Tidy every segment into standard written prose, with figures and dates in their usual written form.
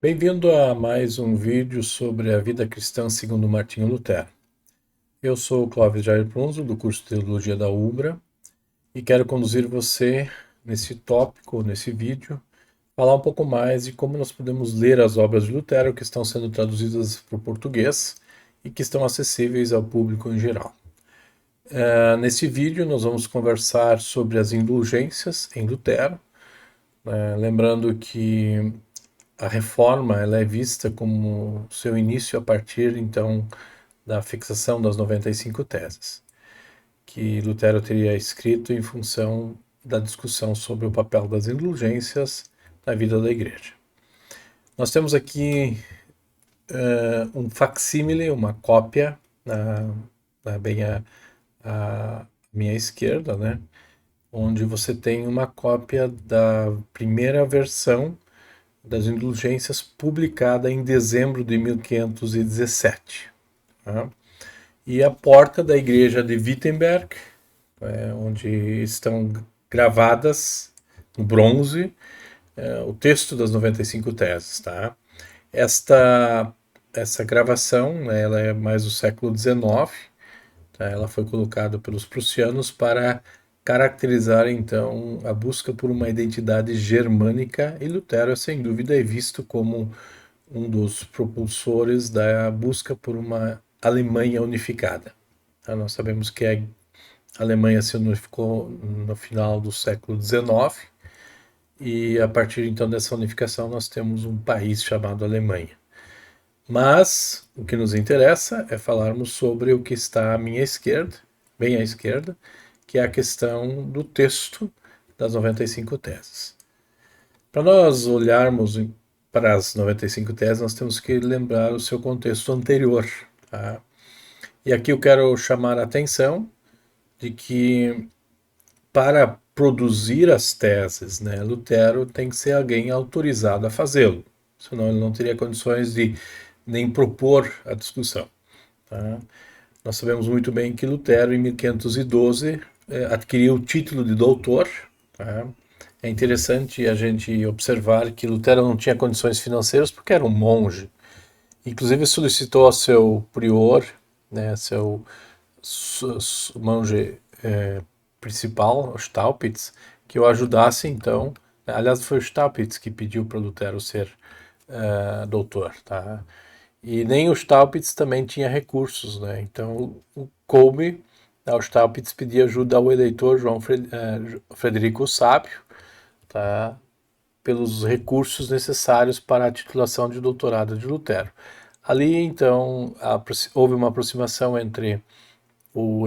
Bem-vindo a mais um vídeo sobre a vida cristã segundo Martinho Lutero. Eu sou o Clóvis Jair Prunzo, do curso de Teologia da UBRA, e quero conduzir você nesse tópico, nesse vídeo, falar um pouco mais de como nós podemos ler as obras de Lutero que estão sendo traduzidas para o português e que estão acessíveis ao público em geral. Nesse vídeo nós vamos conversar sobre as indulgências em Lutero, lembrando que a reforma ela é vista como seu início a partir, então, da fixação das 95 teses, que Lutero teria escrito em função da discussão sobre o papel das indulgências na vida da igreja. Nós temos aqui um facsímile, uma cópia, bem à minha esquerda, né? Onde você tem uma cópia da primeira versão das indulgências publicada em dezembro de 1517. Tá? E a porta da igreja de Wittenberg, onde estão gravadas em bronze o texto das 95 teses. Tá? Essa gravação, né, ela é mais do século XIX, tá? Ela foi colocada pelos prussianos para caracterizar então a busca por uma identidade germânica, e Lutero, sem dúvida, é visto como um dos propulsores da busca por uma Alemanha unificada. Nós sabemos que a Alemanha se unificou no final do século XIX, e a partir então dessa unificação nós temos um país chamado Alemanha. Mas o que nos interessa é falarmos sobre o que está à minha esquerda, bem à esquerda, que é a questão do texto das 95 teses. Para nós olharmos para as 95 teses, nós temos que lembrar o seu contexto anterior. Tá? E aqui eu quero chamar a atenção de que para produzir as teses, né, Lutero tem que ser alguém autorizado a fazê-lo, senão ele não teria condições de nem propor a discussão. Tá? Nós sabemos muito bem que Lutero, em 1512, adquiriu o título de doutor. Tá? É interessante a gente observar que Lutero não tinha condições financeiras porque era um monge. Inclusive solicitou ao seu prior, né, seu monge principal, Staupitz, que o ajudasse então. Aliás, foi o Staupitz que pediu para Lutero ser doutor, tá? E nem o Staupitz também tinha recursos, né? Então coube ao Staupitz pedir ajuda ao eleitor João Frederico o Sábio, tá? Pelos recursos necessários para a titulação de doutorado de Lutero. Ali, então, houve uma aproximação entre o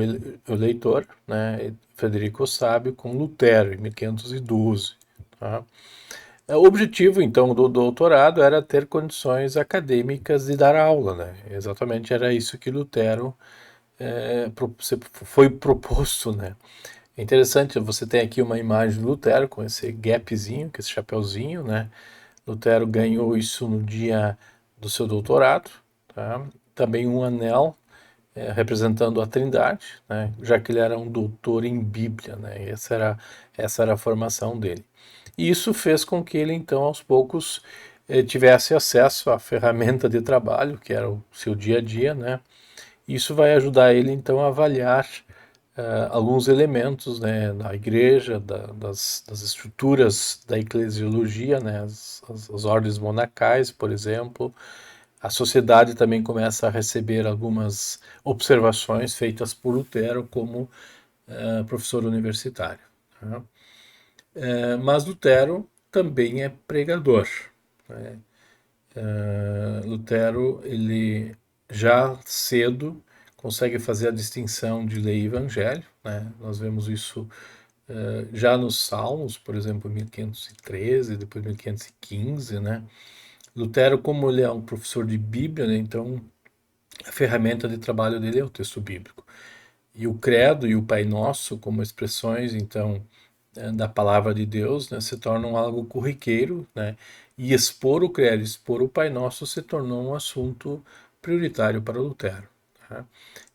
eleitor, né, Frederico o Sábio, com Lutero, em 1512. Tá? O objetivo, então, do doutorado era ter condições acadêmicas de dar aula, né? Exatamente era isso que Lutero foi proposto, né? É interessante, você tem aqui uma imagem de Lutero com esse gapzinho, com esse chapeuzinho, né? Lutero ganhou isso no dia do seu doutorado, tá? Também um anel representando a Trindade, né? Já que ele era um doutor em Bíblia, né? Essa era a formação dele. E isso fez com que ele, então, aos poucos, tivesse acesso à ferramenta de trabalho, que era o seu dia a dia, né? Isso vai ajudar ele, então, a avaliar alguns elementos, né, da igreja, das estruturas da eclesiologia, né, as ordens monacais, por exemplo. A sociedade também começa a receber algumas observações feitas por Lutero como professor universitário. Tá? Mas Lutero também é pregador. Né? Lutero, ele já cedo consegue fazer a distinção de lei e evangelho. Né? Nós vemos isso já nos Salmos, por exemplo, 1513, depois 1515. Né? Lutero, como ele é um professor de Bíblia, né? Então a ferramenta de trabalho dele é o texto bíblico. E o credo e o Pai Nosso, como expressões, então, da palavra de Deus, né, se tornam algo corriqueiro, né, e expor o credo, expor o Pai Nosso se tornou um assunto prioritário para Lutero. Tá?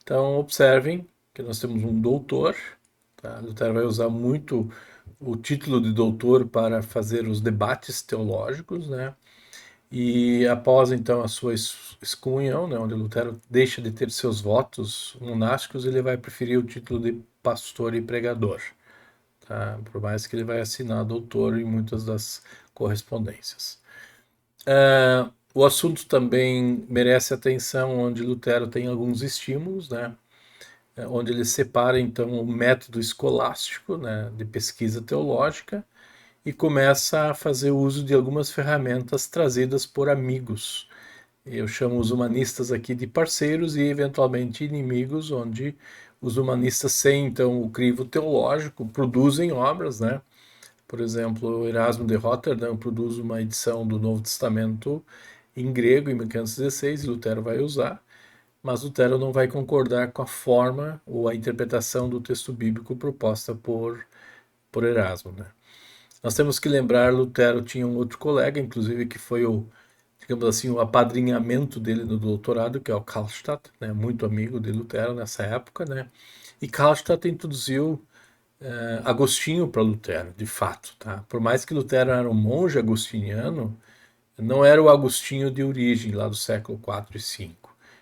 Então, observem que nós temos um doutor, tá? Lutero vai usar muito o título de doutor para fazer os debates teológicos, né, E após então a sua excomunhão, né, onde Lutero deixa de ter seus votos monásticos, ele vai preferir o título de pastor e pregador, tá? Por mais que ele vai assinar doutor em muitas das correspondências. O assunto também merece atenção, onde Lutero tem alguns estímulos, né? Onde ele separa então o método escolástico, né, de pesquisa teológica, e começa a fazer uso de algumas ferramentas trazidas por amigos. Eu chamo os humanistas aqui de parceiros e eventualmente inimigos, onde os humanistas, sem então o crivo teológico, produzem obras, né? Por exemplo, Erasmo de Rotterdam produz uma edição do Novo Testamento em grego em 1516, e Lutero vai usar, mas Lutero não vai concordar com a forma ou a interpretação do texto bíblico proposta por Erasmo, né? Nós temos que lembrar, Lutero tinha um outro colega, inclusive, que foi digamos assim, o apadrinhamento dele no doutorado, que é o Karlstadt, né, muito amigo de Lutero nessa época, né? E Karlstadt introduziu Agostinho para Lutero, de fato, tá? Por mais que Lutero era um monge agostiniano, não era o Agostinho de origem, lá do século IV e V.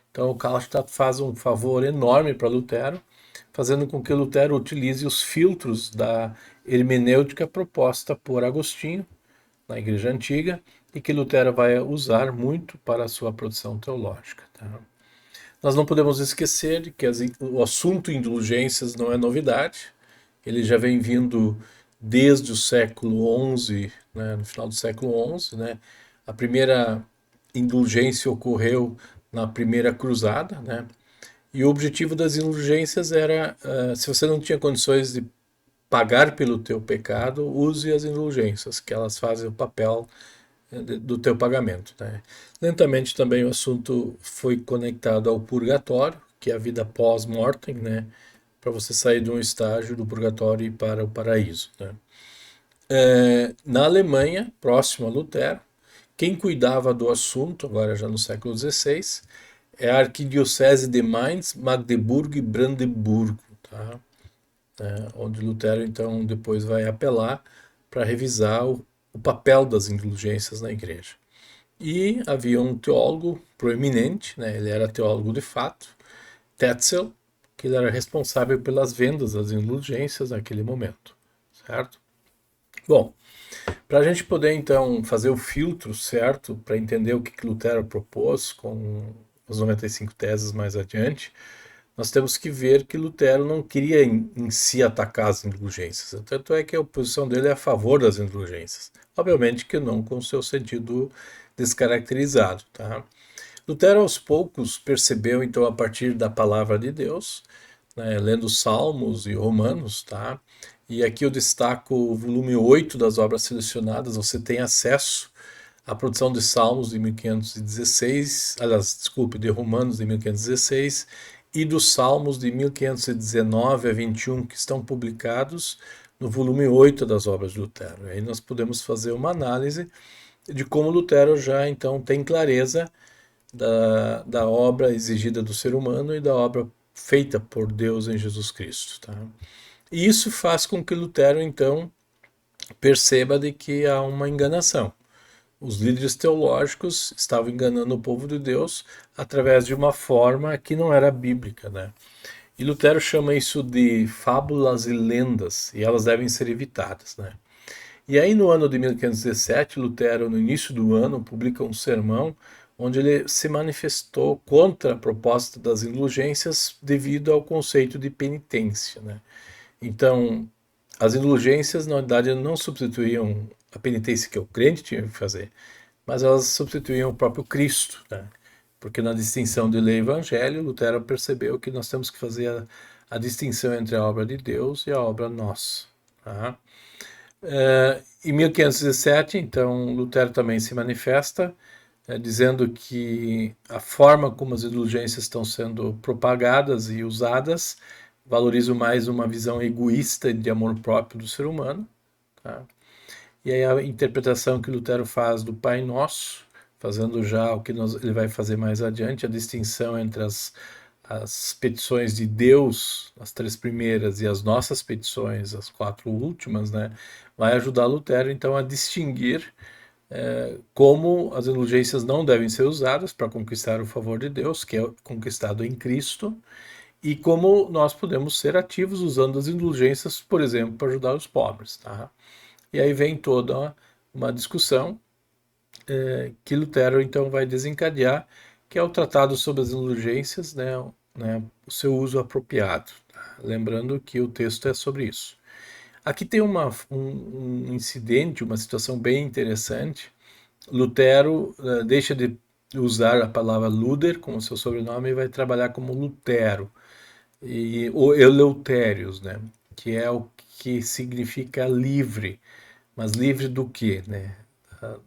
Então o Karlstadt faz um favor enorme para Lutero, fazendo com que Lutero utilize os filtros da hermenêutica proposta por Agostinho na Igreja Antiga e que Lutero vai usar muito para a sua produção teológica. Tá? Nós não podemos esquecer de que o assunto indulgências não é novidade, ele já vem vindo desde o século XI, né, no final do século XI, né? A primeira indulgência ocorreu na primeira cruzada, né? E o objetivo das indulgências era, se você não tinha condições de pagar pelo teu pecado, use as indulgências, que elas fazem o papel do teu pagamento. Né? Lentamente também o assunto foi conectado ao purgatório, que é a vida pós-mortem, né? Para você sair de um estágio do purgatório e ir para o paraíso. Né? Na Alemanha, próximo a Lutero, quem cuidava do assunto, agora já no século XVI, é a Arquidiocese de Mainz, Magdeburgo e Brandemburgo, tá? Onde Lutero então depois vai apelar para revisar o papel das indulgências na igreja. E havia um teólogo proeminente, né, ele era teólogo de fato, Tetzel, que ele era responsável pelas vendas das indulgências naquele momento, certo? Bom, para a gente poder então fazer o filtro certo para entender o que Lutero propôs com as 95 teses mais adiante, nós temos que ver que Lutero não queria em si atacar as indulgências. Tanto é que a posição dele é a favor das indulgências. Obviamente que não com o seu sentido descaracterizado. Tá? Lutero, aos poucos, percebeu, então, a partir da palavra de Deus, né, lendo Salmos e Romanos, tá? E aqui eu destaco o volume 8 das obras selecionadas, você tem acesso à produção de Salmos de 1516, aliás, desculpe, de Romanos de 1516 e dos Salmos de 1519 a 21, que estão publicados no volume 8 das obras de Lutero. Aí nós podemos fazer uma análise de como Lutero já então tem clareza da obra exigida do ser humano e da obra feita por Deus em Jesus Cristo. Tá? E isso faz com que Lutero então perceba de que há uma enganação. Os líderes teológicos estavam enganando o povo de Deus através de uma forma que não era bíblica, né? E Lutero chama isso de fábulas e lendas, e elas devem ser evitadas, né? E aí no ano de 1517, Lutero, no início do ano, publica um sermão onde ele se manifestou contra a proposta das indulgências devido ao conceito de penitência, né? Então, as indulgências, na verdade, não substituíam a penitência que o crente tinha que fazer, mas elas substituíam o próprio Cristo, né? Porque na distinção de lei e evangelho, Lutero percebeu que nós temos que fazer a distinção entre a obra de Deus e a obra nossa. Tá? Em 1517, então, Lutero também se manifesta, dizendo que a forma como as indulgências estão sendo propagadas e usadas valoriza mais uma visão egoísta de amor próprio do ser humano. Tá? E aí a interpretação que Lutero faz do Pai Nosso, fazendo já o que ele vai fazer mais adiante, a distinção entre as petições de Deus, as 3 primeiras, e as nossas petições, as 4 últimas, né, vai ajudar Lutero então a distinguir como as indulgências não devem ser usadas para conquistar o favor de Deus, que é conquistado em Cristo, e como nós podemos ser ativos usando as indulgências, por exemplo, para ajudar os pobres. Tá? E aí vem toda uma discussão que Lutero então vai desencadear, que é o Tratado sobre as Indulgências, né, o seu uso apropriado. Tá? Lembrando que o texto é sobre isso. Aqui tem um incidente, uma situação bem interessante. Lutero deixa de usar a palavra Luder como seu sobrenome e vai trabalhar como Lutero, ou Eleutérios, né? Que é o que significa livre. Mas livre do quê? Né?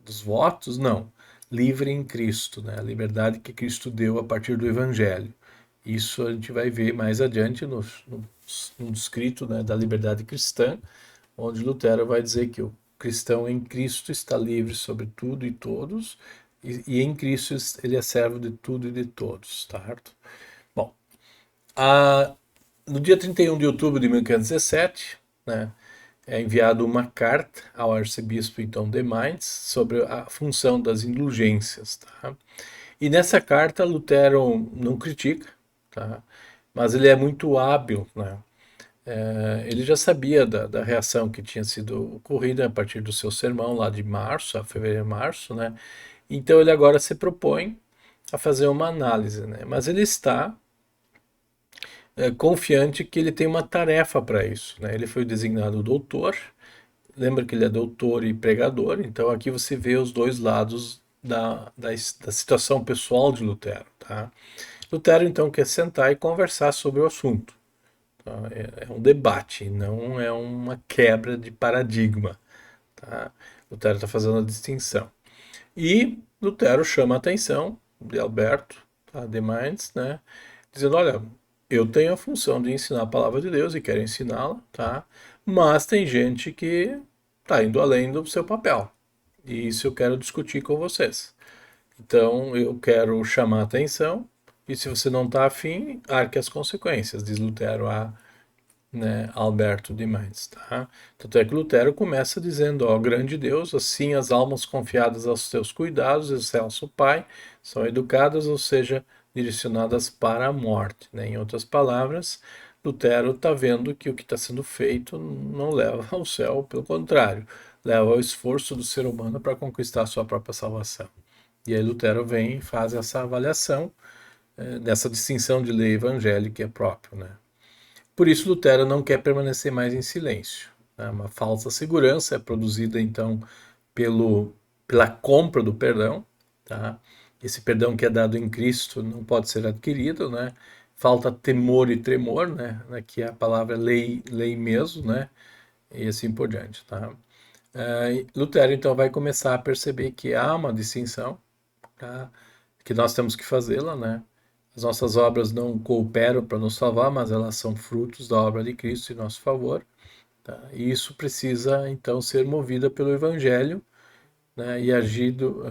Dos votos? Não. Livre em Cristo, né? A liberdade que Cristo deu a partir do Evangelho. Isso a gente vai ver mais adiante no escrito, né, da liberdade cristã, onde Lutero vai dizer que o cristão em Cristo está livre sobre tudo e todos, e em Cristo ele é servo de tudo e de todos, certo? Bom, no dia 31 de outubro de 1517, né, é enviada uma carta ao arcebispo então de Mainz sobre a função das indulgências, tá? E nessa carta Lutero não critica, tá? Mas ele é muito hábil, né? Ele já sabia da reação que tinha sido ocorrida a partir do seu sermão lá de março, a fevereiro e março, né? Então ele agora se propõe a fazer uma análise, né? Mas ele está confiante que ele tem uma tarefa para isso, né? Ele foi designado doutor, lembra que ele é doutor e pregador, então aqui você vê os dois lados da situação pessoal de Lutero, tá? Lutero então quer sentar e conversar sobre o assunto. Tá? É um debate, não é uma quebra de paradigma. Tá? Lutero está fazendo a distinção. E Lutero chama a atenção de Alberto, tá, de Mainz, né, dizendo: olha, eu tenho a função de ensinar a palavra de Deus e quero ensiná-la, tá? Mas tem gente que está indo além do seu papel. E isso eu quero discutir com vocês. Então eu quero chamar a atenção, e se você não está afim, arque as consequências, diz Lutero a, né, Alberto de Mainz, tá? Tanto é que Lutero começa dizendo: ó, grande Deus, assim as almas confiadas aos teus cuidados, excelso Pai, são educadas, ou seja, direcionadas para a morte, né? Em outras palavras, Lutero está vendo que o que está sendo feito não leva ao céu, pelo contrário, leva ao esforço do ser humano para conquistar a sua própria salvação. E aí Lutero vem e faz essa avaliação dessa distinção de lei evangélica que é próprio, né? Por isso, Lutero não quer permanecer mais em silêncio. Né? Uma falsa segurança é produzida, então, pela compra do perdão. Tá? Esse perdão que é dado em Cristo não pode ser adquirido. Né? Falta temor e tremor, né? Que é a palavra lei, lei mesmo, né? E assim por diante. Tá? Lutero, então, vai começar a perceber que há uma distinção, tá? Que nós temos que fazê-la, né? As nossas obras não cooperam para nos salvar, mas elas são frutos da obra de Cristo em nosso favor. Tá? E isso precisa, então, ser movida pelo Evangelho, né? E agido,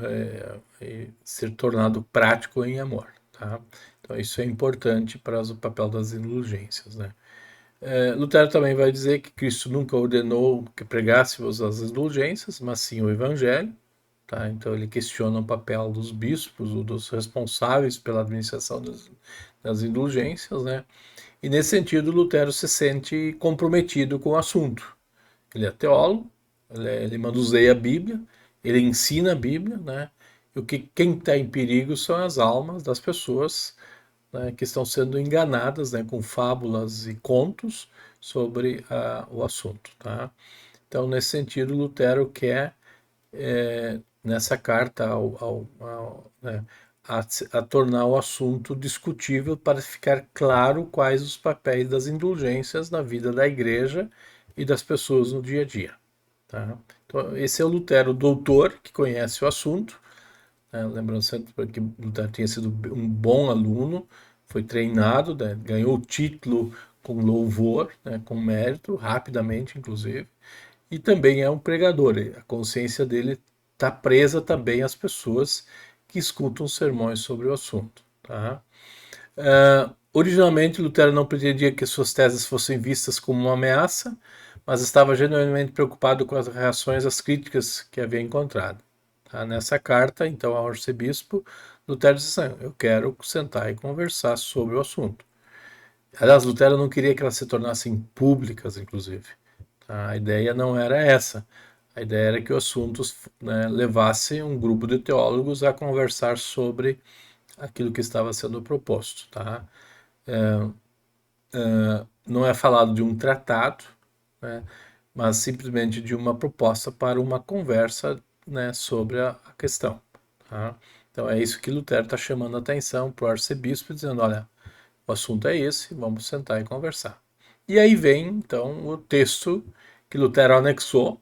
e ser tornado prático em amor. Tá? Então, isso é importante para o papel das indulgências. Né? Lutero também vai dizer que Cristo nunca ordenou que pregássemos as indulgências, mas sim o Evangelho. Tá? Então ele questiona o papel dos bispos ou dos responsáveis pela administração das indulgências, né? E nesse sentido Lutero se sente comprometido com o assunto. Ele é teólogo, ele manuseia a Bíblia, ele ensina a Bíblia, né? E quem está em perigo são as almas das pessoas, né, que estão sendo enganadas, né, com fábulas e contos sobre o assunto, tá? Então nesse sentido Lutero quer nessa carta né, a tornar o assunto discutível para ficar claro quais os papéis das indulgências na vida da igreja e das pessoas no dia a dia. Tá? Então, esse é o Lutero doutor, que conhece o assunto, né? Lembrando sempre que Lutero tinha sido um bom aluno, foi treinado, né? Ganhou o título com louvor, né? Com mérito, rapidamente, inclusive, e também é um pregador. A consciência dele está presa também às pessoas que escutam sermões sobre o assunto. Tá? Originalmente, Lutero não pretendia que suas teses fossem vistas como uma ameaça, mas estava genuinamente preocupado com as reações às críticas que havia encontrado. Tá? Nessa carta, então, ao arcebispo, Lutero disse assim, eu quero sentar e conversar sobre o assunto. Aliás, Lutero não queria que elas se tornassem públicas, inclusive. Tá? A ideia não era essa. A ideia era que o assunto, né, levasse um grupo de teólogos a conversar sobre aquilo que estava sendo proposto. Tá? Não é falado de um tratado, né, mas simplesmente de uma proposta para uma conversa, né, sobre a questão. Tá? Então é isso que Lutero está chamando a atenção para o arcebispo, dizendo, olha, o assunto é esse, vamos sentar e conversar. E aí vem, então, o texto que Lutero anexou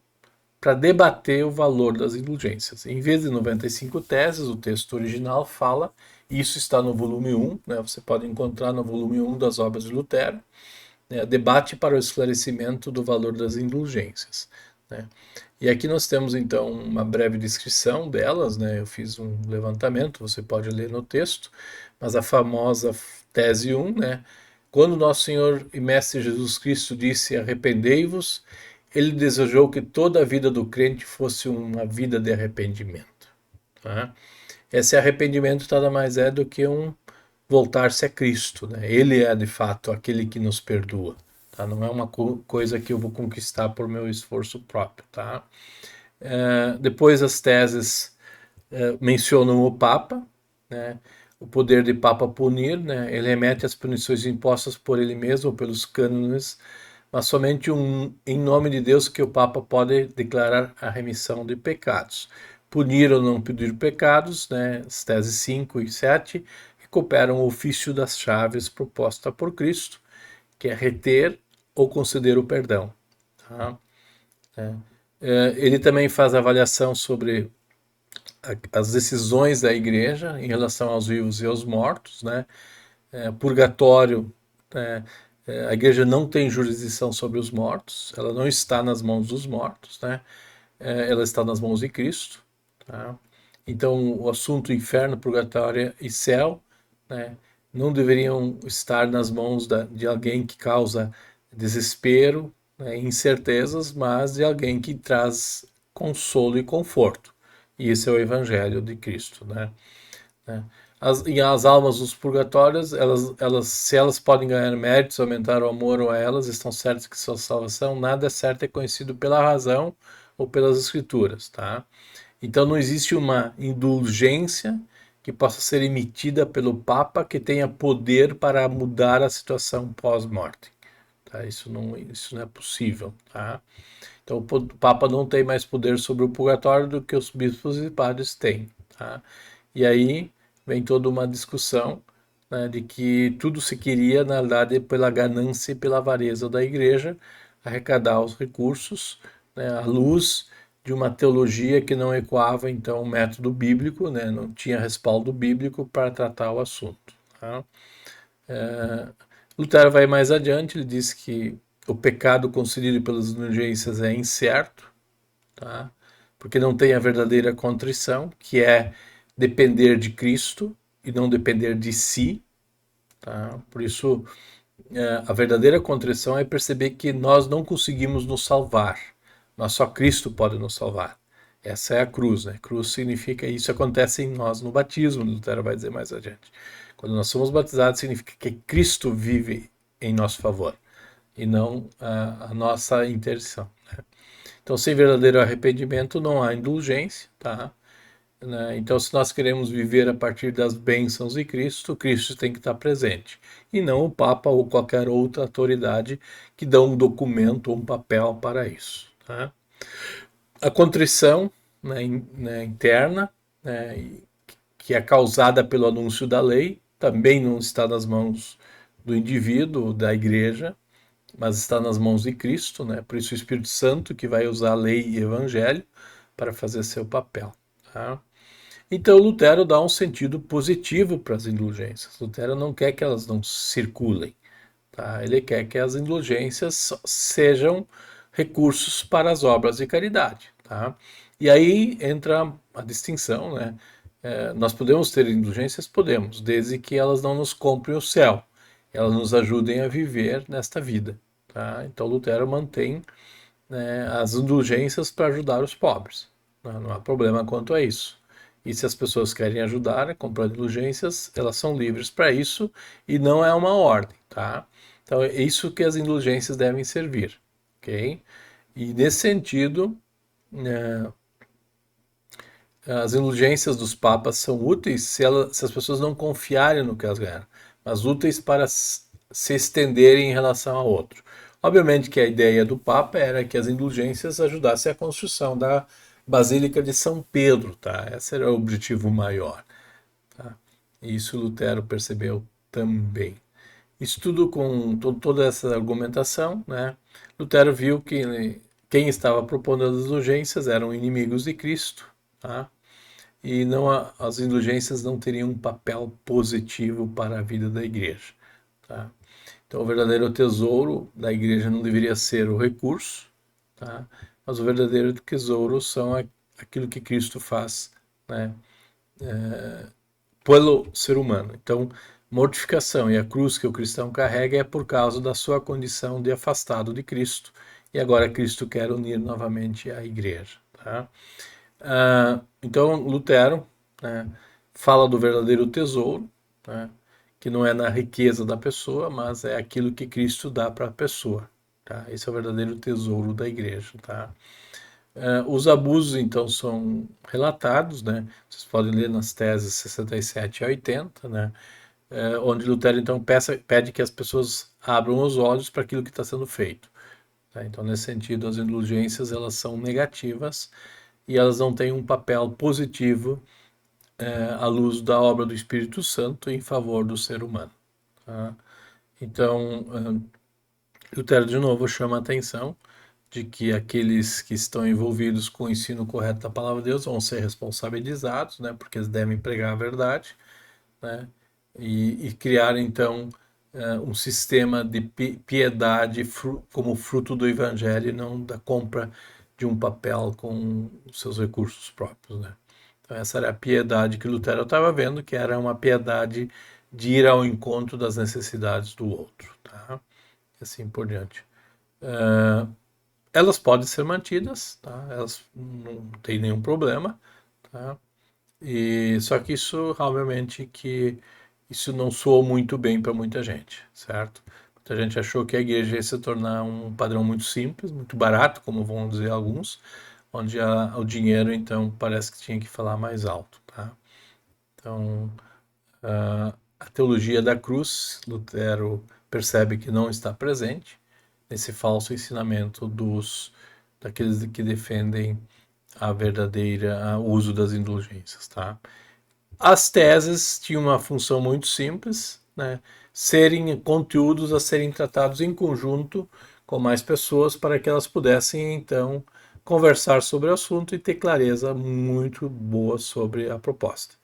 para debater o valor das indulgências. Em vez de 95 teses, o texto original fala, isso está no volume 1, né, você pode encontrar no volume 1 das obras de Lutero, né, debate para o esclarecimento do valor das indulgências. Né. E aqui nós temos então uma breve descrição delas, né? Eu fiz um levantamento, você pode ler no texto, mas a famosa tese 1, né? Quando nosso Senhor e Mestre Jesus Cristo disse arrependei-vos, ele desejou que toda a vida do crente fosse uma vida de arrependimento. Tá? Esse arrependimento nada mais é do que um voltar-se a Cristo. Né? Ele é de fato aquele que nos perdoa. Tá? Não é uma coisa que eu vou conquistar por meu esforço próprio. Tá? Depois as teses mencionam o Papa, né? O poder de Papa punir, né? Ele remete às punições impostas por ele mesmo ou pelos cânones, mas somente em nome de Deus que o Papa pode declarar a remissão de pecados. Punir ou não punir pecados, né? As teses 5 e 7 recuperam o ofício das chaves proposta por Cristo, que é reter ou conceder o perdão. Tá? Ele também faz avaliação sobre as decisões da igreja em relação aos vivos e aos mortos, né? Purgatório, é, a igreja não tem jurisdição sobre os mortos, ela não está nas mãos dos mortos, né? Ela está nas mãos de Cristo, tá? Então, o assunto inferno, purgatório e céu, né, não deveriam estar nas mãos de alguém que causa desespero, né, incertezas, mas de alguém que traz consolo e conforto. E esse é o Evangelho de Cristo, né? As almas dos purgatórios, se elas podem ganhar méritos, aumentar o amor ou a elas, estão certas que sua salvação, nada é certo é conhecido pela razão ou pelas escrituras, tá? Então não existe uma indulgência que possa ser emitida pelo Papa que tenha poder para mudar a situação pós-morte. Tá? Isso não é possível. Tá? Então o Papa não tem mais poder sobre o purgatório do que os bispos e padres têm. Tá? E aí vem toda uma discussão, né, de que tudo se queria, na verdade, pela ganância e pela avareza da igreja, arrecadar os recursos, né, à luz de uma teologia que não ecoava, então, o método bíblico, né, não tinha respaldo bíblico para tratar o assunto. Tá? Lutero vai mais adiante, ele diz que o pecado concedido pelas indulgências é incerto, tá? Porque não tem a verdadeira contrição, que é depender de Cristo e não depender de si. Tá? Por isso, a verdadeira contrição é perceber que nós não conseguimos nos salvar, mas só Cristo pode nos salvar. Essa é a cruz, né? Cruz significa, isso acontece em nós no batismo, Lutero vai dizer mais adiante. Quando nós somos batizados, significa que Cristo vive em nosso favor e não a nossa interdição. Né? Então, sem verdadeiro arrependimento, não há indulgência, tá? Né? Então, se nós queremos viver a partir das bênçãos de Cristo, Cristo tem que estar presente. E não o Papa ou qualquer outra autoridade que dá um documento ou um papel para isso. Tá? A contrição, né, interna, né, que é causada pelo anúncio da lei, também não está nas mãos do indivíduo, da igreja, mas está nas mãos de Cristo, né? Por isso o Espírito Santo que vai usar a lei e evangelho para fazer seu papel. Tá? Então Lutero dá um sentido positivo para as indulgências. Lutero não quer que elas não circulem, tá? Ele quer que as indulgências sejam recursos para as obras de caridade, tá? E aí entra a distinção, né? Nós podemos ter indulgências? Podemos, desde que elas não nos comprem o céu, elas nos ajudem a viver nesta vida, tá? Então Lutero mantém, né, as indulgências para ajudar os pobres, Não há problema quanto a isso. E se as pessoas querem ajudar comprando indulgências, elas são livres para isso e não é uma ordem, tá? Então é isso que as indulgências devem servir, ok? E nesse sentido, né, as indulgências dos papas são úteis se as pessoas não confiarem no que elas ganharam, mas úteis para se estenderem em relação a outro. Obviamente que a ideia do Papa era que as indulgências ajudassem a construção da Basílica de São Pedro, tá? Esse era o objetivo maior, tá? E isso Lutero percebeu também. Isso tudo com toda essa argumentação, né? Lutero viu que quem estava propondo as indulgências eram inimigos de Cristo, tá? E não as indulgências não teriam um papel positivo para a vida da igreja, tá? Então, o verdadeiro tesouro da igreja não deveria ser o recurso, tá? Mas o verdadeiro tesouro são aquilo que Cristo faz, né, pelo ser humano. Então, mortificação e a cruz que o cristão carrega é por causa da sua condição de afastado de Cristo. E agora Cristo quer unir novamente a igreja, tá? Então, Lutero, né, fala do verdadeiro tesouro, né, que não é na riqueza da pessoa, mas é aquilo que Cristo dá para a pessoa. Tá? Esse é o verdadeiro tesouro da igreja. Tá? Os abusos, então, são relatados, né? Vocês podem ler nas teses 67 a 80, né? Onde Lutero, então, pede que as pessoas abram os olhos para aquilo que está sendo feito. Tá? Então, nesse sentido, as indulgências elas são negativas e elas não têm um papel positivo à luz da obra do Espírito Santo em favor do ser humano. Tá? Então, Lutero de novo chama a atenção de que aqueles que estão envolvidos com o ensino correto da palavra de Deus vão ser responsabilizados, né, porque eles devem pregar a verdade, né, e criar então um sistema de piedade como fruto do evangelho e não da compra de um papel com os seus recursos próprios, né. Então essa era a piedade que Lutero estava vendo, que era uma piedade de ir ao encontro das necessidades do outro, tá? E assim por diante. Elas podem ser mantidas, tá? Elas não tem nenhum problema, tá? E só que isso, obviamente, que isso não soou muito bem para muita gente, certo? Muita gente achou que a igreja ia se tornar um padrão muito simples, muito barato, como vão dizer alguns, onde o dinheiro, então, parece que tinha que falar mais alto, tá? Então, a teologia da cruz, Lutero percebe que não está presente nesse falso ensinamento daqueles que defendem a verdadeira o uso das indulgências, tá? As teses tinham uma função muito simples, né? Serem conteúdos a serem tratados em conjunto com mais pessoas para que elas pudessem então conversar sobre o assunto e ter clareza muito boa sobre a proposta.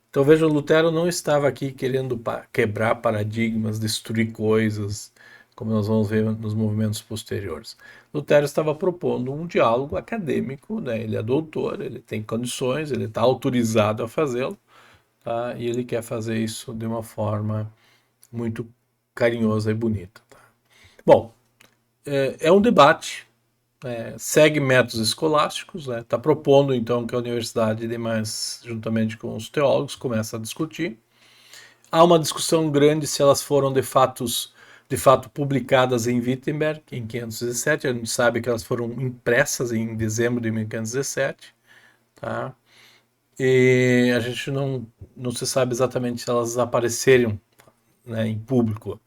Então veja, Lutero não estava aqui querendo quebrar paradigmas, destruir coisas, como nós vamos ver nos movimentos posteriores. Lutero estava propondo um diálogo acadêmico, né? Ele é doutor, ele tem condições, ele está autorizado a fazê-lo, tá? E ele quer fazer isso de uma forma muito carinhosa e bonita. Tá? Bom, é um debate, segue métodos escolásticos, está propondo então que a universidade e demais, juntamente com os teólogos, comece a discutir. Há uma discussão grande se elas foram de fato publicadas em Wittenberg em 517. A gente sabe que elas foram impressas em dezembro de 1517, tá? E a gente não se sabe exatamente se elas apareceram, né, em público.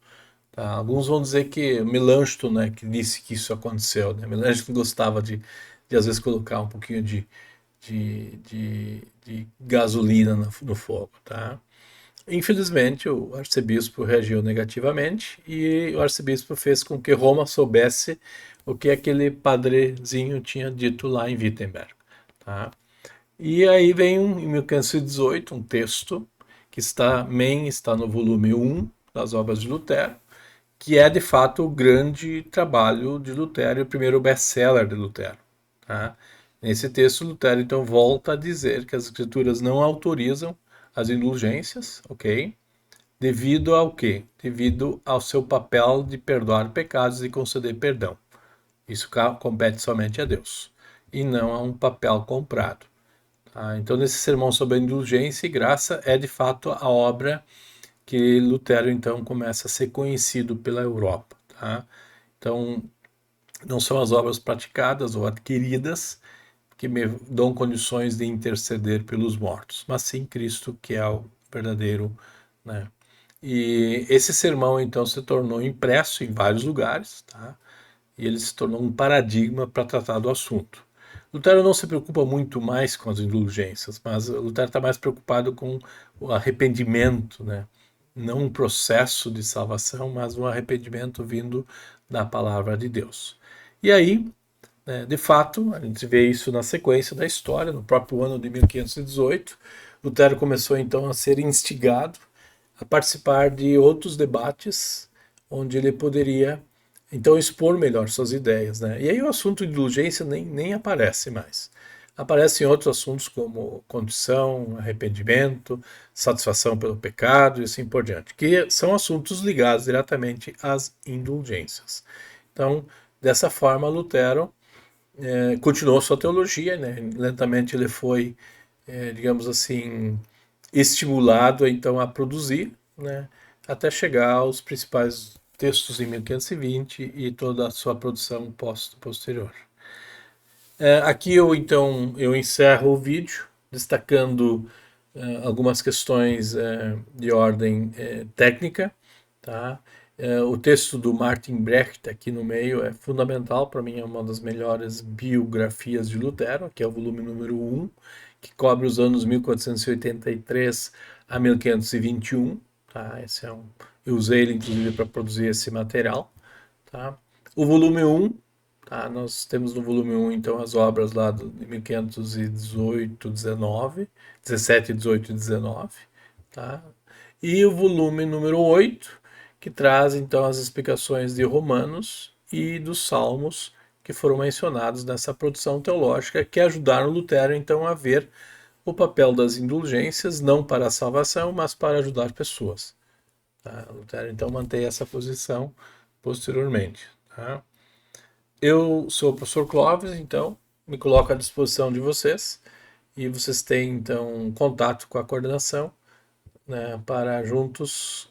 Tá? Alguns vão dizer que Melanchthon, né, que disse que isso aconteceu. Né? Melanchthon gostava de às vezes colocar um pouquinho de gasolina no fogo. Tá? Infelizmente, o arcebispo reagiu negativamente e o arcebispo fez com que Roma soubesse o que aquele padrezinho tinha dito lá em Wittenberg. Tá? E aí vem em 1518 um texto que está no volume 1 das obras de Lutero, que é de fato o grande trabalho de Lutero e o primeiro best-seller de Lutero. Tá? Nesse texto, Lutero então volta a dizer que as escrituras não autorizam as indulgências, ok? Devido ao quê? Devido ao seu papel de perdoar pecados e conceder perdão. Isso compete somente a Deus. e não a um papel comprado. Tá? Então, nesse sermão sobre a indulgência e graça, é de fato a obra que Lutero então começa a ser conhecido pela Europa. Tá? Então, não são as obras praticadas ou adquiridas que me dão condições de interceder pelos mortos, mas sim Cristo, que é o verdadeiro, né? E esse sermão então se tornou impresso em vários lugares, tá? E ele se tornou um paradigma para tratar do assunto. Lutero não se preocupa muito mais com as indulgências, mas Lutero está mais preocupado com o arrependimento, né? Não um processo de salvação, mas um arrependimento vindo da palavra de Deus. E aí, de fato, a gente vê isso na sequência da história, no próprio ano de 1518, Lutero começou então a ser instigado a participar de outros debates onde ele poderia então expor melhor suas ideias, né? E aí o assunto de indulgência nem aparece mais. Aparecem outros assuntos como condição, arrependimento, satisfação pelo pecado e assim por diante, que são assuntos ligados diretamente às indulgências. Então, dessa forma, Lutero continuou sua teologia, né? Lentamente ele foi, digamos assim, estimulado então a produzir, né? Até chegar aos principais textos em 1520 e toda a sua produção posterior. Aqui eu então eu encerro o vídeo destacando algumas questões de ordem técnica, tá? O texto do Martin Brecht aqui no meio é fundamental, para mim é uma das melhores biografias de Lutero, que é o volume número 1, que cobre os anos 1483 a 1521, tá? Eu usei ele inclusive para produzir esse material, tá? O volume 1, tá? Nós temos no volume 1 então as obras lá de 1518, 19, 17, 18 e 19, tá? E o volume número 8, que traz então as explicações de Romanos e dos Salmos que foram mencionados nessa produção teológica, que ajudaram Lutero então a ver o papel das indulgências não para a salvação, mas para ajudar pessoas. Tá? Lutero então mantém essa posição posteriormente. Tá? Eu sou o professor Clóvis, então me coloco à disposição de vocês e vocês têm então contato com a coordenação, né, para juntos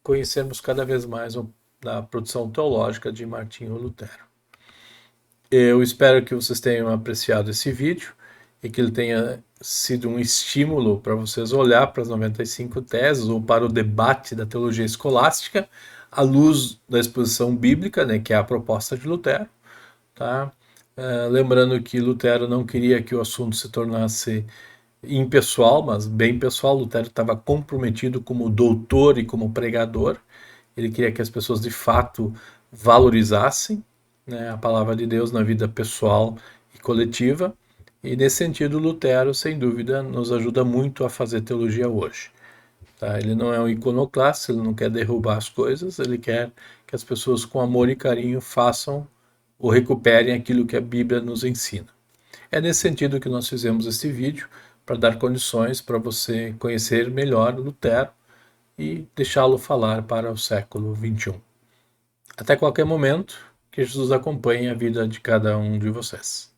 conhecermos cada vez mais da produção teológica de Martinho Lutero. Eu espero que vocês tenham apreciado esse vídeo e que ele tenha sido um estímulo para vocês olhar para as 95 teses ou para o debate da teologia escolástica à luz da exposição bíblica, né, que é a proposta de Lutero. Tá? Lembrando que Lutero não queria que o assunto se tornasse impessoal, mas bem pessoal. Lutero estava comprometido como doutor e como pregador. Ele queria que as pessoas de fato valorizassem, né, a palavra de Deus na vida pessoal e coletiva. E nesse sentido, Lutero, sem dúvida, nos ajuda muito a fazer teologia hoje. Tá? Ele não é um iconoclasta, ele não quer derrubar as coisas, ele quer que as pessoas com amor e carinho façam ou recuperem aquilo que a Bíblia nos ensina. É nesse sentido que nós fizemos este vídeo, para dar condições para você conhecer melhor Lutero e deixá-lo falar para o século XXI. Até qualquer momento, que Jesus acompanhe a vida de cada um de vocês.